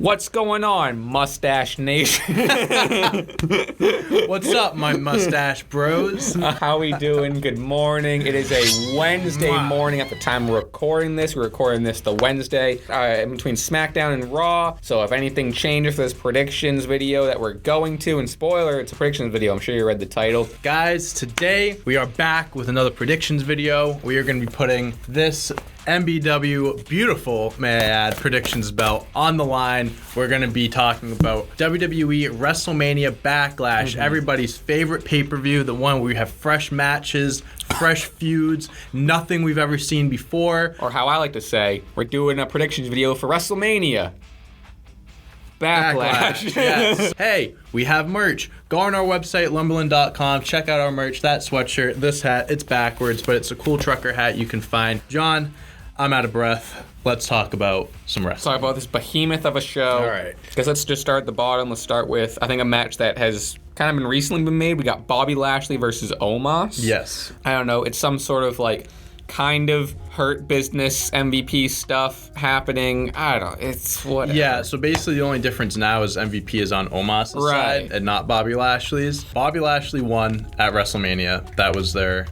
What's going on, Mustache Nation? What's up, my mustache bros? How we doing? Good morning. It is a Wednesday morning at the time we're recording this. We're recording this the Wednesday in between SmackDown and Raw. So if anything changes for this predictions video that we're going to, and spoiler, it's a predictions video. I'm sure you read the title. Guys, today we are back with another predictions video. We are going to be putting this MBW beautiful, may I add, predictions belt on the line. We're going to be talking about WWE WrestleMania BACKLASH, everybody's favorite pay-per-view, the one where we have fresh matches, fresh feuds, nothing we've ever seen before. Or how I like to say, we're doing a predictions video for WrestleMania BACKLASH. Yes. Hey, we have merch. Go on our website, lumberlend.com. Check out our merch. That sweatshirt, this hat, it's backwards, but it's a cool trucker hat you can find. John, I'm out of breath. Let's talk about some wrestling. Talk about this behemoth of a show. All right. Because let's just start at the bottom. Let's start with, I think, a match that has kind of been recently been made. We got Bobby Lashley versus Omos. Yes. I don't know. It's some sort of like kind of hurt business MVP stuff happening. I don't know. It's whatever. Yeah, so basically the only difference now is MVP is on Omos' side and not Bobby Lashley's. Bobby Lashley won at WrestleMania. That was their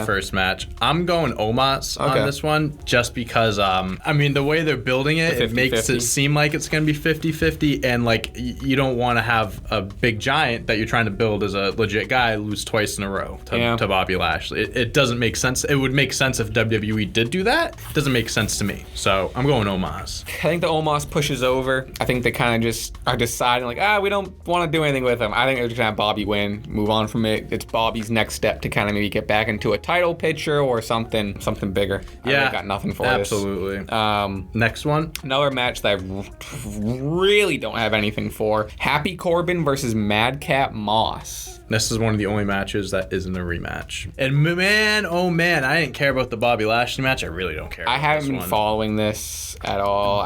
first match. I'm going Omos on this one just because, I mean, the way they're building it, it makes it seem like it's going to be 50-50, and like you don't want to have a big giant that you're trying to build as a legit guy lose twice in a row to Bobby Lashley. It doesn't make sense. It would make sense if WWE did do that. It doesn't make sense to me. So I'm going Omos. I think the Omos pushes over. I think they kind of just are deciding like, we don't want to do anything with him. I think they're just going to have Bobby win, move on from it. It's Bobby's next step to kind of maybe get back into a title picture or something bigger. I got nothing for this. Absolutely. Next one. Another match that I really don't have anything for. Happy Corbin versus Madcap Moss. This is one of the only matches that isn't a rematch. And man, oh man, I didn't care about the Bobby Lashley match. I really don't care about I haven't this been one. following this at all.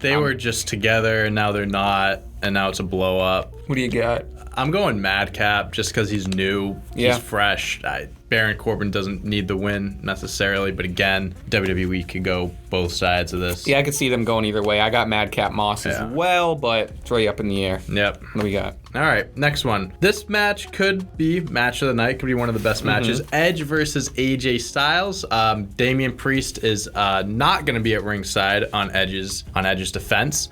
They were just together, and now they're not, and now it's a blow up. What do you got? I'm going Madcap just because he's new. He's fresh. Baron Corbin doesn't need the win necessarily, but again, WWE could go both sides of this. Yeah, I could see them going either way. I got Madcap Moss as well, but it's really up in the air. Yep. What do we got? All right, next one. This match could be match of the night. Could be one of the best matches. Edge versus AJ Styles. Damian Priest is not going to be at ringside on Edge's defense.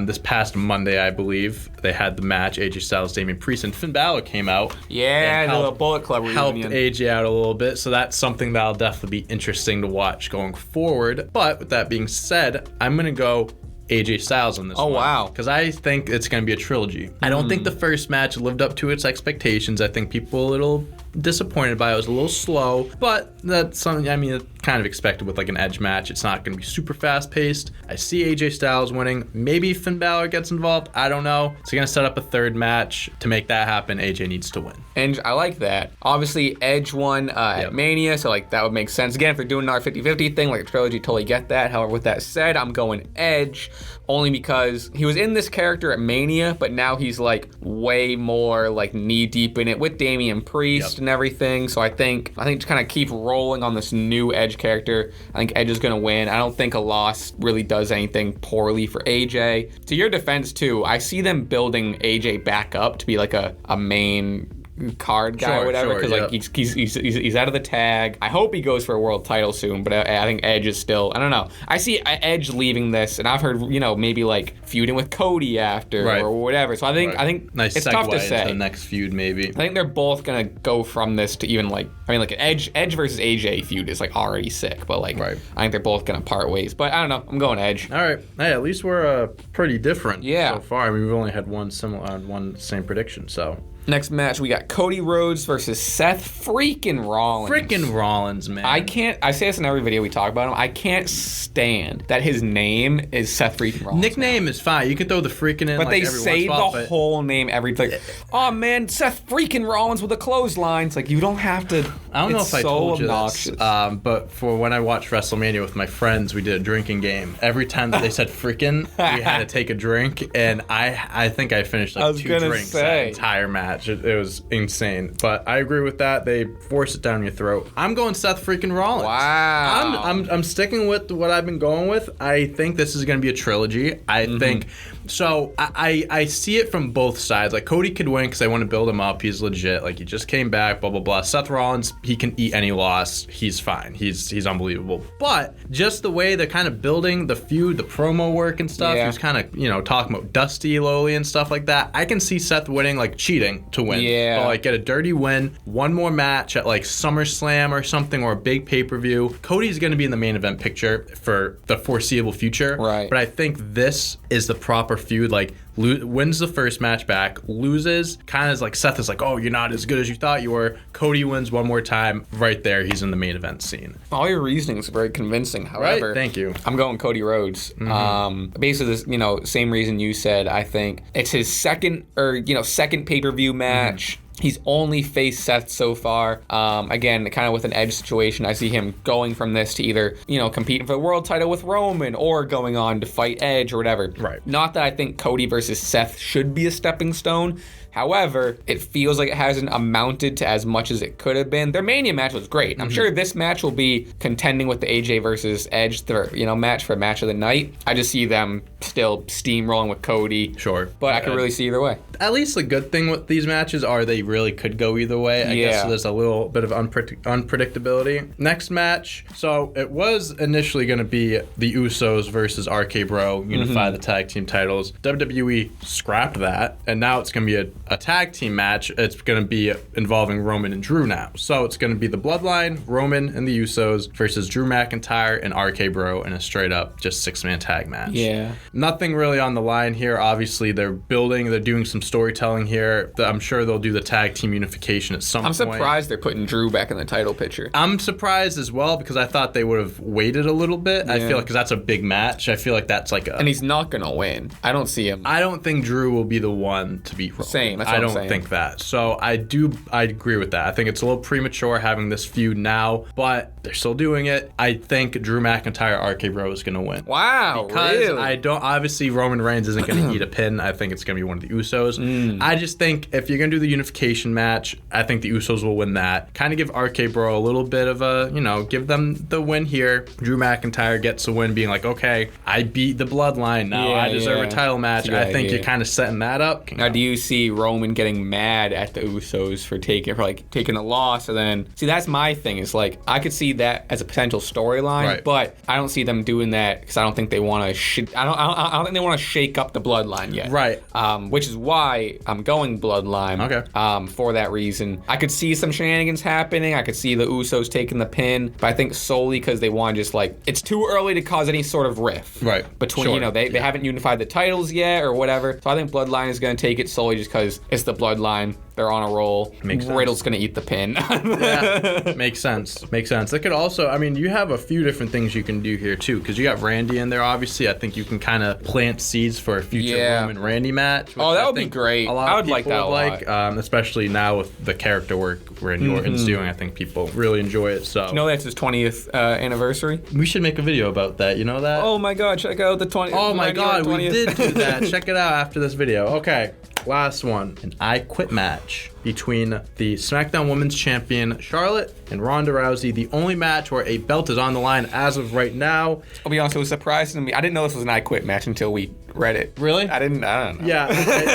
This past Monday, I believe, they had the match. AJ Styles, Damian Priest, and Finn Balor came out. Yeah, the little Bullet Club reunion. Helped AJ out a little bit, so that's something that'll definitely be interesting to watch going forward. But with that being said, I'm going to go AJ Styles on this one. Oh, wow. Because I think it's going to be a trilogy. I don't think the first match lived up to its expectations. I think people were a little disappointed by it. It was a little slow, but that's something, I mean, it's kind of expected with like an Edge match. It's not going to be super fast paced. I see AJ Styles winning. Maybe Finn Balor gets involved. I don't know. So you're going to set up a third match. To make that happen, AJ needs to win. And I like that. Obviously, Edge won at Mania, so like that would make sense. Again, if they're doing another 50-50 thing, like a trilogy, totally get that. However, with that said, I'm going Edge only because he was in this character at Mania, but now he's like way more like knee deep in it with Damian Priest and everything. So I think to kind of keep rolling on this new Edge character, I think Edge is going to win. I don't think a loss really does anything poorly for AJ. To your defense too, I see them building AJ back up to be like a main card guy or whatever, because like he's out of the tag. I hope he goes for a world title soon, but I think Edge is still, I don't know. I see Edge leaving this, and I've heard, maybe like feuding with Cody after or whatever. So I think nice it's segue tough to say. Into the next feud maybe. I think they're both gonna go from this to even like, I mean, like an Edge versus AJ feud is like already sick, but like I think they're both gonna part ways. But I don't know. I'm going Edge. All right. Hey, at least we're pretty different so far. I mean, we've only had one same prediction, so. Next match, we got Cody Rhodes versus Seth freaking Rollins. Freaking Rollins, man. I say this in every video we talk about him, I can't stand that his name is Seth freaking Rollins. Nickname is fine. You can throw the freaking in, but like, they say the whole name every time. Oh man, Seth freaking Rollins with a clothesline. It's like, you don't have to I don't know if I told you obnoxious. this, but for when I watched WrestleMania with my friends, we did a drinking game. Every time that they said freaking, we had to take a drink, and I think I finished like 2 drinks that entire match. It was insane. But I agree with that. They force it down your throat. I'm going Seth freaking Rollins. Wow. I'm sticking with what I've been going with. I think this is going to be a trilogy. I think so. I see it from both sides. Like, Cody could win because I want to build him up. He's legit. Like, he just came back. Blah blah blah. Seth Rollins, he can eat any loss. He's fine. He's unbelievable. But just the way they're kind of building the feud, the promo work and stuff. He's kind of talking about Dusty Lowly and stuff like that. I can see Seth winning, like cheating to win. Yeah. But like get a dirty win, one more match at like SummerSlam or something, or a big pay-per-view. Cody's going to be in the main event picture for the foreseeable future. Right. But I think this is the proper feud. Like, wins the first match back, loses, kind of like Seth is like, oh, you're not as good as you thought you were. Cody wins one more time. Right there, he's in the main event scene. All your reasoning is very convincing. However, right? Thank you. I'm going Cody Rhodes. Basically, this, same reason you said. I think it's his second pay-per-view match. He's only faced Seth so far. Again, kind of with an Edge situation, I see him going from this to either, competing for the world title with Roman or going on to fight Edge or whatever. Right. Not that I think Cody versus Seth should be a stepping stone. However, it feels like it hasn't amounted to as much as it could have been. Their Mania match was great. I'm sure this match will be contending with the AJ versus Edge, match for match of the night. I just see them still steamrolling with Cody. Sure. But I could really see either way. At least the good thing with these matches are they really could go either way. I guess so there's a little bit of unpredictability. Next match. So it was initially going to be the Usos versus RK Bro, unify the tag team titles. WWE scrapped that, and now it's going to be a tag team match. It's going to be involving Roman and Drew now. So it's going to be the Bloodline, Roman and the Usos versus Drew McIntyre and RK Bro in a straight up just 6-man tag match. Yeah. Nothing really on the line here. Obviously, they're doing some storytelling here. I'm sure they'll do the tag team unification at some point. I'm surprised they're putting Drew back in the title picture. I'm surprised as well because I thought they would have waited a little bit. Yeah. I feel like because that's a big match. I feel like that's like and he's not going to win. I don't see him. I don't think Drew will be the one to beat Roman. Same. That's what I don't think that. So I agree with that. I think it's a little premature having this feud now, but they're still doing it. I think Drew McIntyre, RK Bro is going to win. Wow, because really? Obviously Roman Reigns isn't going to eat a pin. I think it's going to be one of the Usos. I just think if you're going to do the unification match, I think the Usos will win that. Kind of give RK Bro a little bit of a, give them the win here. Drew McIntyre gets a win being like, okay, I beat the Bloodline. Now I deserve a title match. I think you're kind of setting that up. Now, do you see Roman getting mad at the Usos for taking a loss? And then, see, that's my thing. Is like, I could see that as a potential storyline, but I don't see them doing that because I don't think they want to. I don't think they want to shake up the Bloodline yet. Right. Which is why I'm going Bloodline. Okay. For that reason, I could see some shenanigans happening. I could see the Usos taking the pin, but I think solely because they want to just it's too early to cause any sort of rift. Right. Between they haven't unified the titles yet or whatever. So I think Bloodline is going to take it solely just because it's the Bloodline. They're on a roll. Riddle's going to eat the pin. Yeah, makes sense. They could also, you have a few different things you can do here too, because you got Randy in there, obviously. I think you can kind of plant seeds for a future Roman Randy match. Oh, that would be great. I would like that a lot. Especially now with the character work Randy Orton's doing. I think people really enjoy it. So, that's his 20th anniversary? We should make a video about that. You know that? Oh my God, check out the 20th. Oh my God, we did do that. Check it out after this video. Okay. Last one, an I Quit match between the SmackDown Women's Champion Charlotte and Ronda Rousey. The only match where a belt is on the line as of right now. I'll be honest, it was surprising to me. I didn't know this was an I Quit match until we read it. Really? I don't know. Yeah,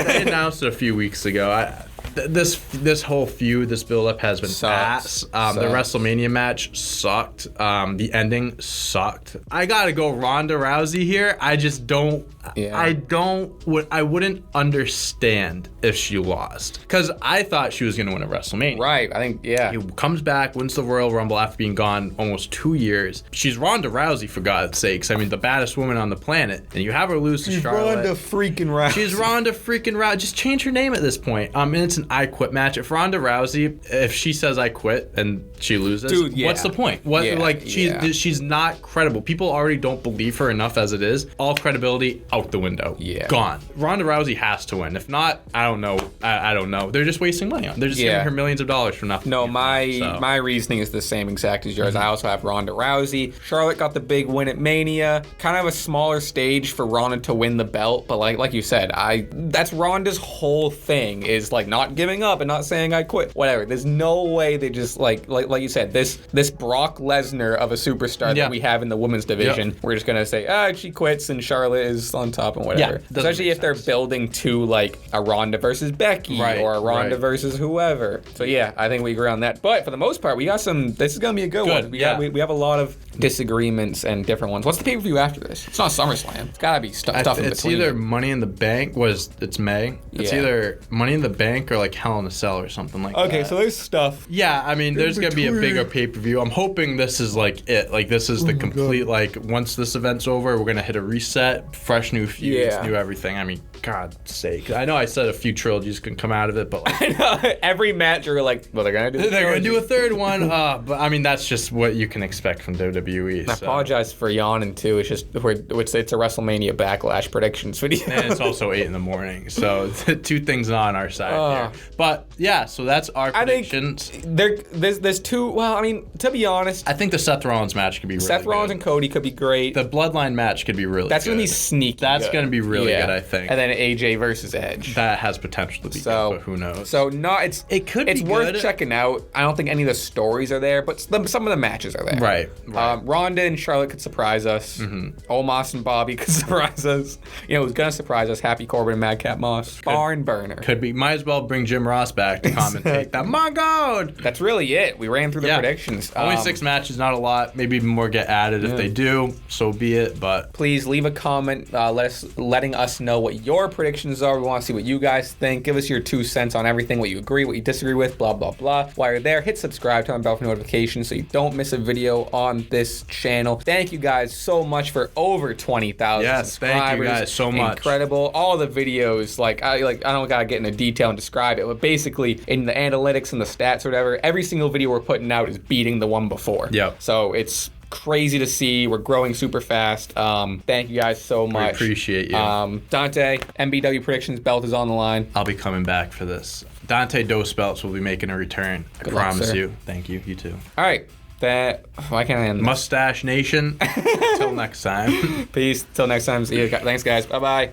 they announced it a few weeks ago. This whole feud, this build-up has been ass. The WrestleMania match sucked. The ending sucked. I gotta go Ronda Rousey here. I just don't. Yeah. I wouldn't understand if she lost, because I thought she was gonna win at WrestleMania. Right. I think. Yeah. She comes back, wins the Royal Rumble after being gone almost 2 years. She's Ronda Rousey, for God's sakes. The baddest woman on the planet, and you have her lose to Charlotte. Ronda freaking Rousey. She's Ronda freaking Rousey. Just change her name at this point. And it's an I Quit match. If Ronda Rousey, if she says I quit and she loses, what's the point? She's not credible. People already don't believe her enough as it is. All credibility out the window. Yeah. Gone. Ronda Rousey has to win. If not, I don't know. I don't know. They're just wasting money on. They're just giving her millions of dollars for nothing. No, my reasoning is the same exact as yours. I also have Ronda Rousey. Charlotte got the big win at Mania. Kind of a smaller stage for Ronda to win the belt, but like you said, that's Ronda's whole thing is like not giving up and not saying I quit. Whatever. There's no way they just like you said, this Brock Lesnar of a superstar that we have in the women's division. We're just gonna say, she quits and Charlotte is on top and whatever. Especially if they're building to like a Ronda versus Becky or a Ronda versus whoever. So yeah, I think we agree on that. But for the most part, we got some. This is gonna be a good one. We have a lot of disagreements and different ones. What's the pay-per-view after this? It's not SummerSlam. It's gotta be stuff in between. It's either Money in the Bank. It's May. It's either Money in the Bank or like Hell in a Cell or something like that. Okay, so there's stuff. Yeah, I mean, there's gonna be a bigger pay-per-view. I'm hoping this is like it. Like this is the complete. Like once this event's over, we're gonna hit a reset, fresh new feuds, new everything. I mean, God's sake. I know I said a few trilogies can come out of it, but like, I know every match you're like, well, they're gonna do a third one. But I mean, that's just what you can expect from WWE. I apologize for yawning too. It's just it's a WrestleMania Backlash Predictions video, and it's also 8 a.m, so two things on our side here. But yeah, so that's our predictions. I think there's two. Well, I mean, to be honest, I think the Seth Rollins match could be really Seth Rollins good. and Cody could be great. The Bloodline match could be really That's good. gonna be sneaky. That's gonna be really good, I think. And then AJ versus Edge. That has potential to be good, but who knows? So it's be worth good. checking out. I don't think any of the stories are there, but some of the matches are there. Right. Ronda and Charlotte could surprise us. Omos and Bobby could surprise us. You know who's gonna surprise us? Happy Corbin and Madcap Moss. Barn burner. Could be. Might as well bring Jim Ross back to commentate that. My God! That's really it. We ran through the predictions. Only 6 matches, not a lot. Maybe even more get added if they do. So be it. But please leave a comment letting us know what your predictions are. We want to see what you guys think. Give us your 2 cents on everything, what you agree, what you disagree with, blah, blah, blah. While you're there, hit subscribe, turn on bell for notifications so you don't miss a video on this channel. Thank you guys so much for over 20,000 subscribers. Thank you guys so much. Incredible. All the videos, I don't gotta get into detail and describe it, but basically in the analytics and the stats or whatever, every single video we're putting out is beating the one before. Yep. So it's crazy to see. We're growing super fast. Thank you guys so much. We appreciate you. Dante, MBW Predictions belt is on the line. I'll be coming back for this. Dante Dos Belts will be making a return. I promise you. Thank you. You too. All right. Why can't I end this? Mustache Nation. Till next time. Peace. Till next time. See you. Thanks, guys. Bye-bye.